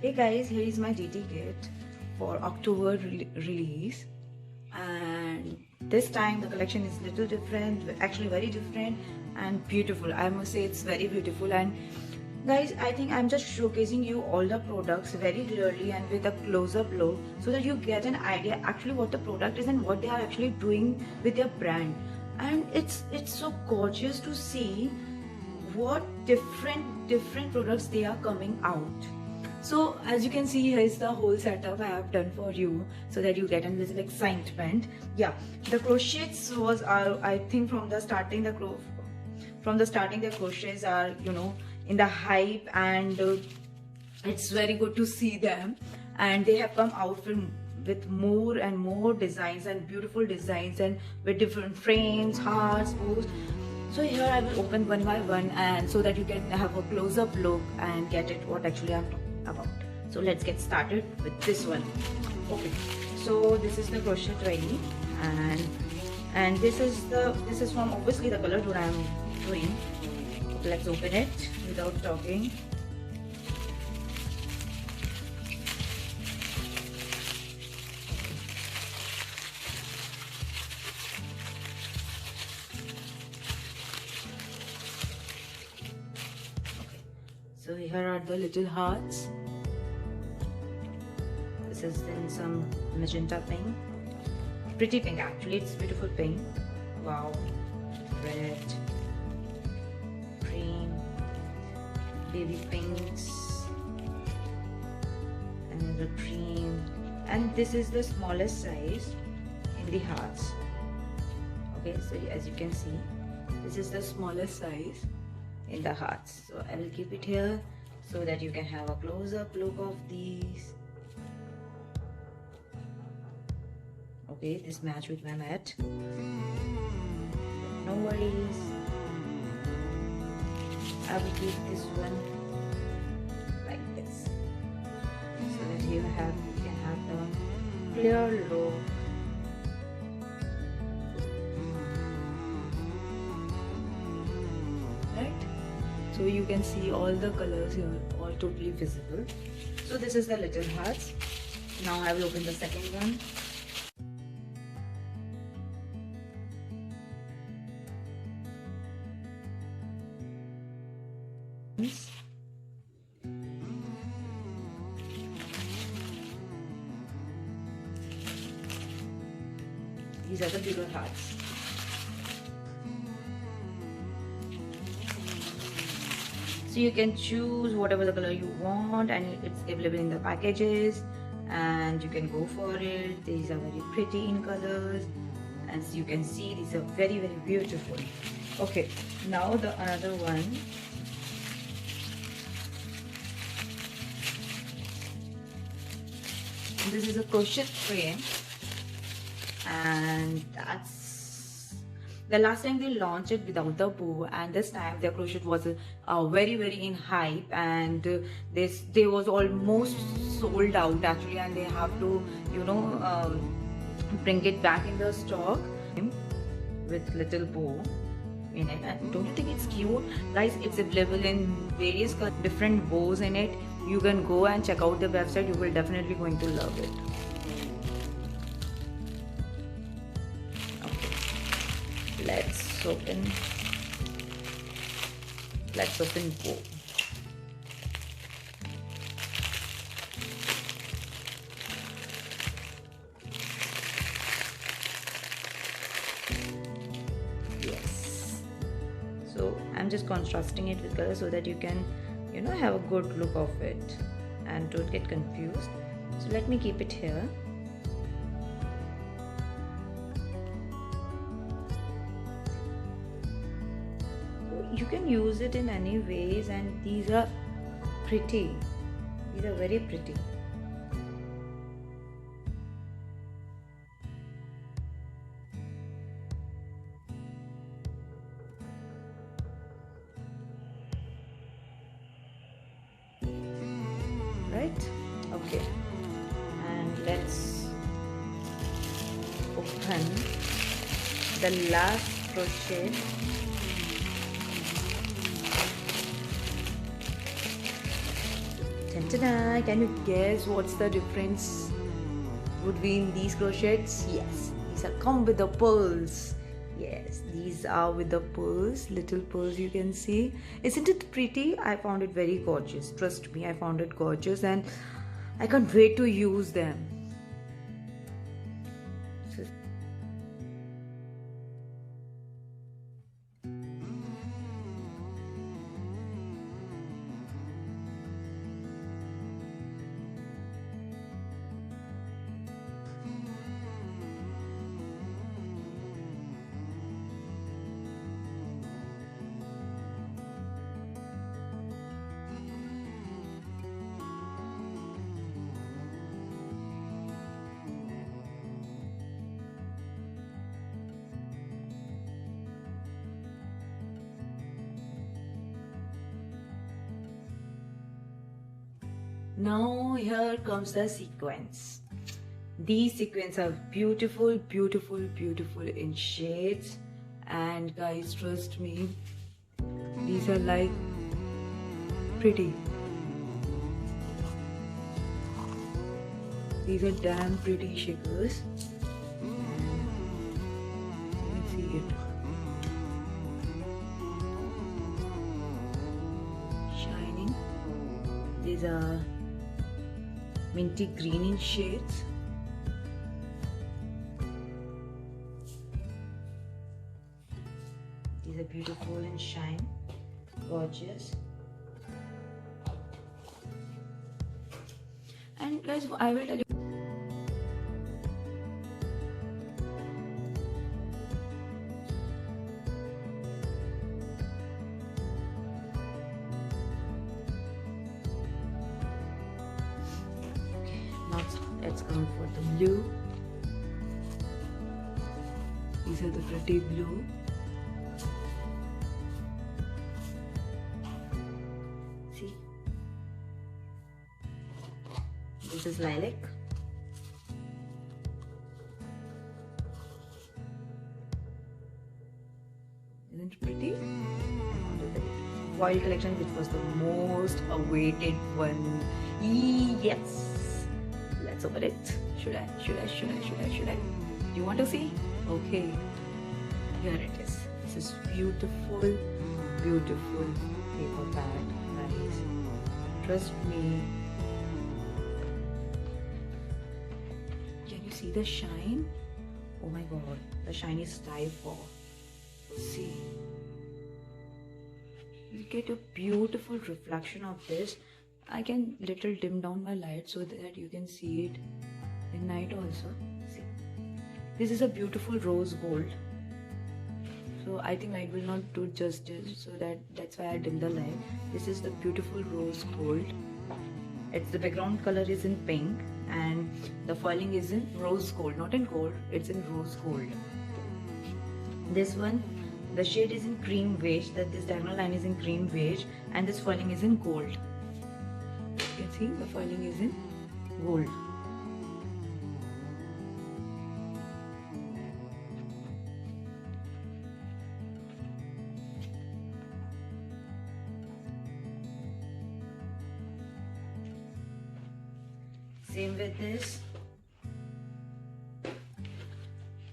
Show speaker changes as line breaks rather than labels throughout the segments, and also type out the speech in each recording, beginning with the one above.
Hey guys, here is my DT kit for October release, and this time the collection is little different, actually very different and beautiful. I must say it's very beautiful. And guys, I think I'm just showcasing you all the products very clearly and with a close-up look so that you get an idea actually what the product is and what they are actually doing with their brand. And it's so gorgeous to see what different products they are coming out. So as you can see, here is the whole setup I have done for you so that you get a little excitement. Yeah, the crochets was I think from the starting the crochets are, you know, in the hype, and it's very good to see them, and they have come out with more and more designs and beautiful designs and with different frames, hearts, bows. So here I will open one by one, and so that you can have a close-up look and get it what actually I'm talking about. So let's get started with this one. Okay, so this is the crochet Doily, and this is from obviously the color that I'm doing. Okay, let's open it without talking. So here are the little hearts. This is in some magenta pink. Pretty pink actually, it's beautiful pink. Wow. Red, cream, baby pinks, another cream. And this is the smallest size in the hearts. Okay, so as you can see, this is the smallest size in the hearts. So I will keep it here so that you can have a close-up look of these. Okay, this match with my mat. No worries. I will keep this one like this so that you can have the clear look. So you can see all the colors here, all totally visible. So this is the little hearts. Now I will open the second one. These are the bigger hearts. So you can choose whatever the color you want, and it's available in the packages, and you can go for it. These are very pretty in colors, and as you can see, these are very beautiful. Okay, now the another one. This is a crochet frame, and that's the last time they launched it without the bow, and this time their crochet was very in hype, and they was almost sold out actually, and they have to, you know, bring it back in the stock with little bow in it. And don't you think it's cute, guys? It's available in various different bows in it. You can go and check out the website. You will definitely going to love it. Let's open bow. Yes. So I'm just contrasting it with color so that you can, you know, have a good look of it and don't get confused. So let me keep it here. You can use it in any ways, and these are pretty. These are very pretty. Right? Okay. And let's open the last crochet. Ta-da! Can you guess what's the difference would be in these crochets? Yes, these are come with the pearls. Yes, these are with the pearls, little pearls you can see. Isn't it pretty? I found it very gorgeous. Trust me, I found it gorgeous and I can't wait to use them. Now here comes the sequins. These sequins are beautiful, beautiful, beautiful in shades, and guys, trust me, these are like pretty. These are damn pretty shakers. You can see it. Shining. These are minty green in shades. These are beautiful and shine, gorgeous. And guys, I will tell you. Let's go for the blue. These are the pretty blue. See? This is lilac. Isn't it pretty? Foil collection, which was the most awaited one. Yes! Let's open it. Should I? Do you want to see? Okay. Here it is. This is beautiful, beautiful paper pad, guys. Trust me. Can you see the shine? Oh my god. The shine is time for. See. You get a beautiful reflection of this. I can little dim down my light so that you can see it in night also. See, this is a beautiful rose gold. So I think light will not do justice, so that's why I dim the light. This is the beautiful rose gold. It's the background color is in pink and the foiling is in rose gold, not in gold. It's in rose gold. This one, the shade is in cream beige. That this diagonal line is in cream beige, and this foiling is in gold. You can see the foiling is in gold. Same with this.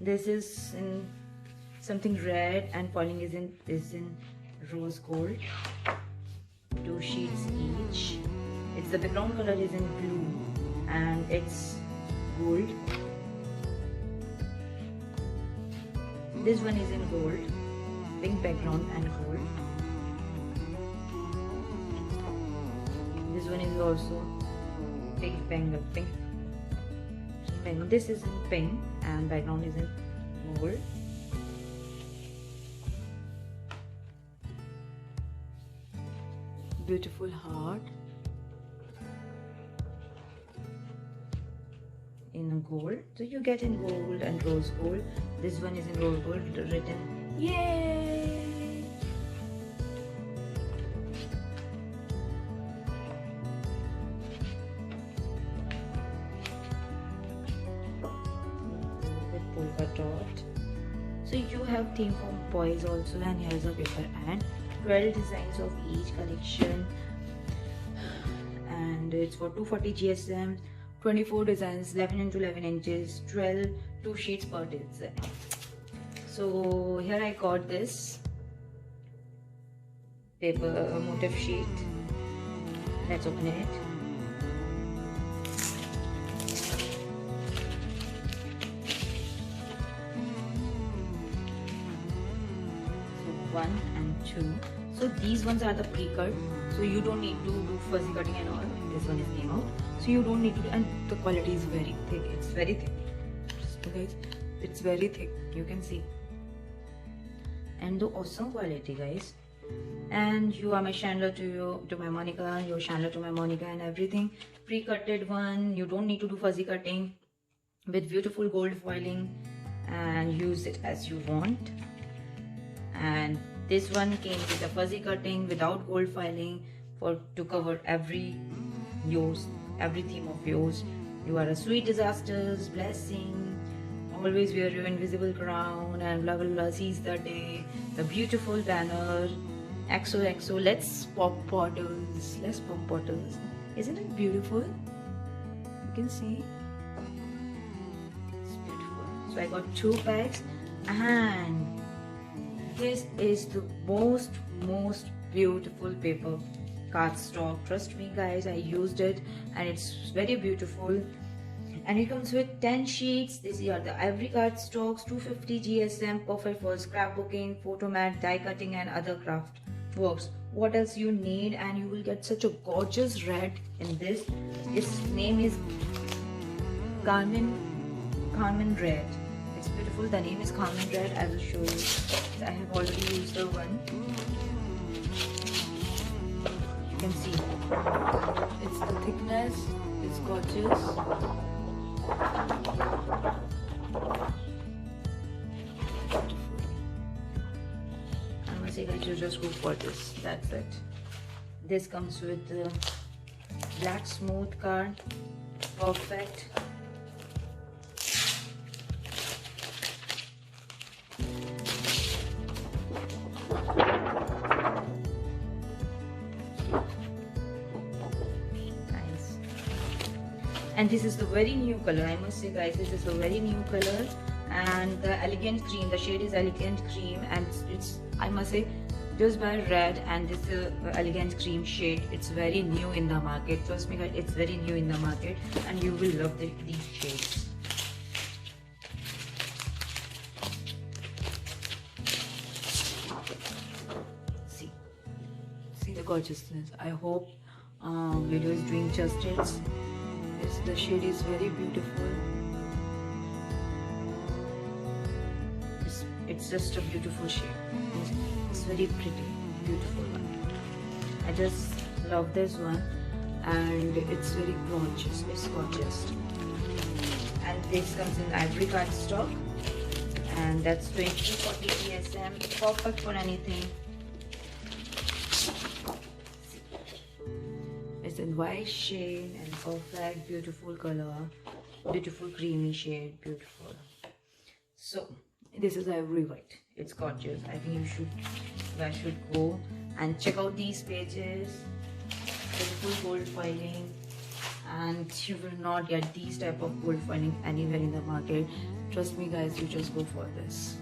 This is in something red and foiling is in rose gold. 2 sheets each. It's the background color is in blue and it's gold. This one is in gold, pink background and gold. This one is also pink. This is in pink and background is in gold. Beautiful heart in gold. So you get in gold and rose gold. This one is in rose gold written yay. With polka dot. So you have theme for boys also, and here's a paper and 12 designs of each collection, and it's for 240 GSM, 24 designs, 11 into 11 inches, 12 2 sheets per design. So here I got this paper motif sheet. Let's open it. So 1 and 2. So these ones are the pre-cut, so you don't need to do fuzzy cutting and all. This one is came out, so you don't need to, and the quality is very thick. It's very thick. So guys, it's very thick, you can see, and the awesome quality, guys. And you are my chandler to my Monica, your chandler to my Monica, and everything. Pre-cutted one, you don't need to do fuzzy cutting, with beautiful gold foiling, and use it as you want. And this one came with a fuzzy cutting without gold filing to cover every yours, every theme of yours. You are a sweet disasters, blessing, always wear your invisible crown, and blah blah blah, seize the day, the beautiful banner, XOXO, let's pop bottles, let's pop bottles. Isn't it beautiful? You can see. It's beautiful. So I got 2 packs, and this is the most beautiful paper cardstock. Trust me guys, I used it and it's very beautiful. And it comes with 10 sheets. These are the ivory cardstocks, 250 GSM, perfect for scrapbooking, photo mat, die cutting and other craft works. What else you need? And you will get such a gorgeous red in this. Its name is Carmen Red. It's beautiful. The name is Carmen Red. I will show you. I have already used the one. You can see it's the thickness. It's gorgeous. I must say guys, you just go for this. That's it. This comes with the black smooth card. Perfect. And this is the very new color. I must say guys, this is a very new color, and the elegant cream, the shade is elegant cream, and it's, I must say, just by red and this elegant cream shade, it's very new in the market. Trust me guys, it's very new in the market, and you will love these shades. See the gorgeousness. I hope video is doing justice. The shade is very beautiful. It's just a beautiful shade. It's very pretty, beautiful one. I just love this one, and it's very gorgeous. It's gorgeous. And this comes in ivory cardstock, and that's 20-40 GSM. Perfect for anything. It's in white shade and perfect, beautiful color, beautiful creamy shade, beautiful. So this is ivory white. It's gorgeous. I think you guys should go and check out these pages. Beautiful gold foiling, and you will not get these type of gold foiling anywhere in the market. Trust me guys, you just go for this.